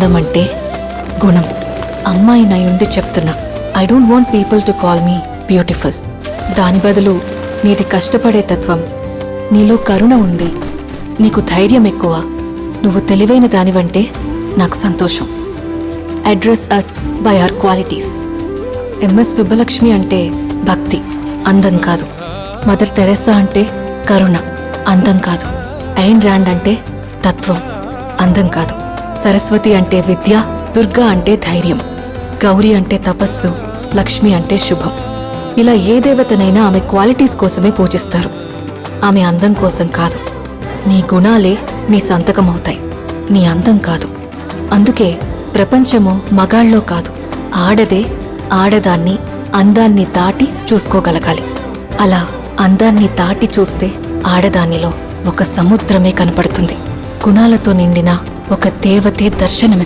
అందం అంటే గుణం. అమ్మాయి నయుండి చెప్తున్నా, I don't want people to call me beautiful. దాని బదులు నీది కష్టపడే తత్వం, నీలో కరుణ ఉంది, నీకు ధైర్యం ఎక్కువ, నువ్వు తెలివైన దానివంటే నాకు సంతోషం. Address us by our qualities. MS Subbalakshmi అంటే భక్తి, అందం కాదు. మదర్ తెరెసా అంటే కరుణ, అందం కాదు. ఐన్ ర్యాండ్ అంటే తత్వం, అందం కాదు. సరస్వతి అంటే విద్య, దుర్గా అంటే ధైర్యం, గౌరీ అంటే తపస్సు, లక్ష్మి అంటే శుభం. ఇలా ఏ దేవతనైనా ఆమె క్వాలిటీస్ కోసమే పూజిస్తారు, ఆమె అందం కోసం కాదు. నీ గుణాలే నీ సంతకమవుతాయి, నీ అందం కాదు. అందుకే ప్రపంచము మగాళ్ళలో కాదు, ఆడదే ఆడదాన్ని అందాన్ని దాటి చూసుకోగలగాలి. అలా అందాన్ని దాటి చూస్తే ఆడదానిలో ఒక సముద్రమే కనపడుతుంది. గుణాలతో నిండిన ఒక దేవతే దర్శనమి